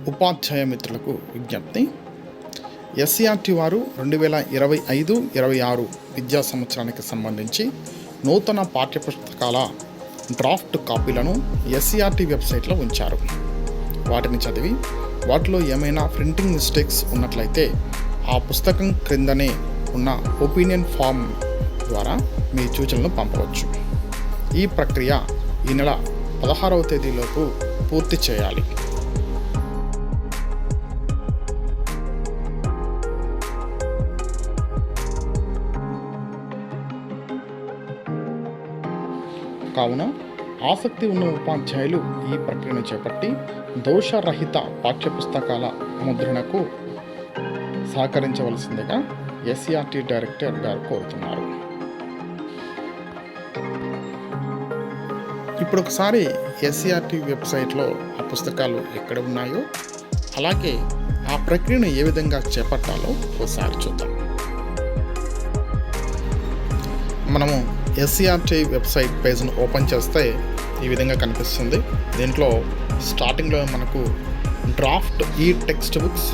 ఉపాధ్యాయ మిత్రులకు విజ్ఞప్తి. ఎస్సీఆర్టీ వారు 2025-26 విద్యా సంవత్సరానికి సంబంధించి నూతన పాఠ్యపుస్తకాల డ్రాఫ్ట్ కాపీలను ఎస్సీఆర్టీ వెబ్సైట్లో ఉంచారు. వాటిని చదివి వాటిలో ఏమైనా ప్రింటింగ్ మిస్టేక్స్ ఉన్నట్లయితే ఆ పుస్తకం క్రిందనే ఉన్న ఒపీనియన్ ఫామ్ ద్వారా మీ సూచనలను పంపవచ్చు. ఈ ప్రక్రియ ఈ నెల 16వ తేదీలోపు పూర్తి చేయాలి. కావున ఆసక్తి ఉన్న ఉపాధ్యాయులు ఈ ప్రక్రియను చేపట్టి దోషరహిత పాఠ్యపుస్తకాల ముద్రణకు సహకరించవలసిందిగా ఎస్సీఆర్టీ డైరెక్టర్ గారు కోరుతున్నారు. ఇప్పుడు ఒకసారి ఎస్సీఆర్టీ వెబ్సైట్లో ఆ పుస్తకాలు ఎక్కడ ఉన్నాయో, అలాగే ఆ ప్రక్రియను ఏ విధంగా చేపట్టాలో ఒకసారి చూద్దాం. మనము ఎస్సీఆర్టీ వెబ్సైట్ పేజ్ను ఓపెన్ చేస్తే ఈ విధంగా కనిపిస్తుంది. దీంట్లో స్టార్టింగ్లో మనకు డ్రాఫ్ట్ ఈ టెక్స్ట్ బుక్స్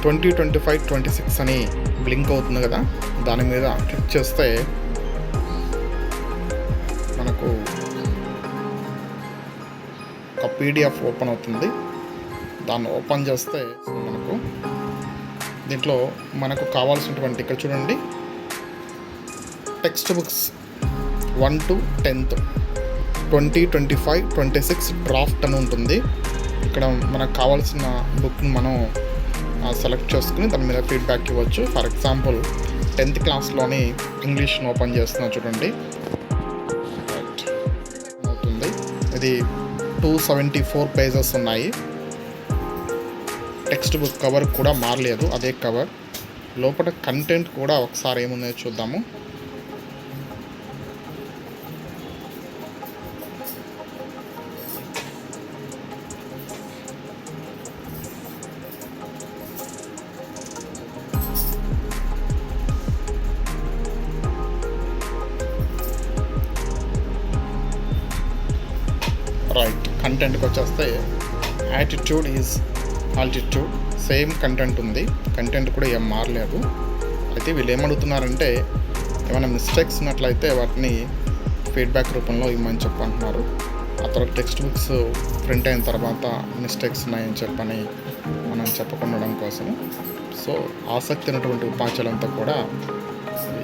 2025-26 అని బ్లింక్ అవుతుంది కదా, దాని మీద క్లిక్ చేస్తే మనకు ఒక పీడిఎఫ్ ఓపెన్ అవుతుంది. దాన్ని ఓపెన్ చేస్తే దీంట్లో మనకు కావాల్సినటువంటి, ఇక్కడ చూడండి, text books 1 to 10th 2025-26 draft అని ఉంటుంది. ఇక్కడ మనకు కావాల్సిన బుక్ని మనం సెలెక్ట్ చేసుకుని దాని మీద ఫీడ్బ్యాక్ ఇవ్వచ్చు. ఫర్ ఎగ్జాంపుల్ 10th క్లాస్లోని ఇంగ్లీష్ని ఓపెన్ చేస్తున్నా, చూడండి, అవుతుంది. ఇది 274 పేజెస్ ఉన్నాయి. టెక్స్ట్ బుక్ కవర్ కూడా మారలేదు, అదే కవర్. లోపల కంటెంట్ కూడా ఒకసారి ఏమున్నాయో చూద్దాము. రైట్, కంటెంట్కి వచ్చేస్తే attitude is altitude, same content ఉంది. కంటెంట్ కూడా ఏం మారలేదు. అయితే వీళ్ళు ఏమడుగుతున్నారంటే ఏమైనా మిస్టేక్స్ ఉన్నట్లయితే వాటిని ఫీడ్బ్యాక్ రూపంలో ఇవ్వమని చెప్పంటున్నారు. ఆ తర్వాత టెక్స్ట్ బుక్స్ ప్రింట్ అయిన తర్వాత మిస్టేక్స్ ఉన్నాయని చెప్పని మనం చెప్పకుండడం కోసం. సో ఆసక్తి ఉన్నటువంటి ఉపాధ్యాయులంతా కూడా ఈ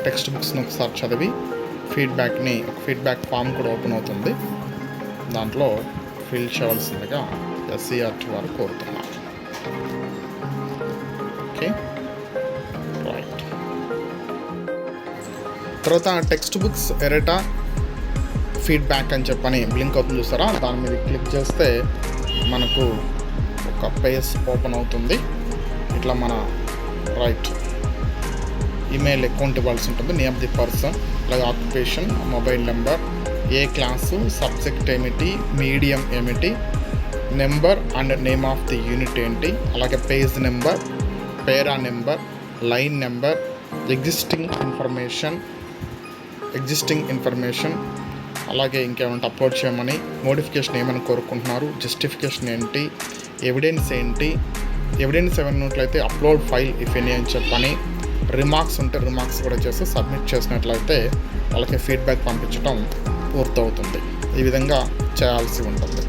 టెక్స్ట్ బుక్స్ని ఒకసారి చదివి ఫీడ్బ్యాక్ ఫామ్ కూడా ఓపెన్ అవుతుంది, దాంట్లో ఫిల్ చేయవలసిందిగా ఎస్సీఆర్టీ వారు కోరుతున్నారు. Okay, right. తర్వాత టెక్స్ట్ బుక్స్ ఎరేటా ఫీడ్బ్యాక్ అని చెప్పని బ్లింక్ అవుతుంది, చూస్తారా? దాని మీద క్లిక్ చేస్తే మనకు ఒక పేజ్ ఓపెన్ అవుతుంది. ఇట్లా మన రైట్ ఈమెయిల్ అకౌంట్ ఇవ్వాల్సి ఉంటుంది, నేమ్ ఆఫ్ ది పర్సన్, అలాగే ఆక్యుపేషన్, మొబైల్ నెంబర్, ఏ క్లాసు, సబ్జెక్ట్ ఏమిటి, మీడియం ఏమిటి, number and name of the unit ఏంటి, అలాగే page number, para number, line number, existing information, అలాగే ఇంకేమంటే అప్లోడ్ చేయమని, నోటిఫికేషన్ ఏమని కోరుకుంటున్నారు, జస్టిఫికేషన్ ఏంటి, ఎవిడెన్స్ ఏంటి, ఎవిడెన్స్ ఏమైనా ఉన్నట్లయితే అప్లోడ్ ఫైల్ ఇఫ్ ఎనీ అని చెప్పని, రిమార్క్స్ ఉంటే రిమార్క్స్ కూడా చేసి సబ్మిట్ చేసినట్లయితే వాళ్ళకి ఫీడ్బ్యాక్ పంపించడం పూర్తవుతుంది. ఈ విధంగా చేయాల్సి ఉంటుంది.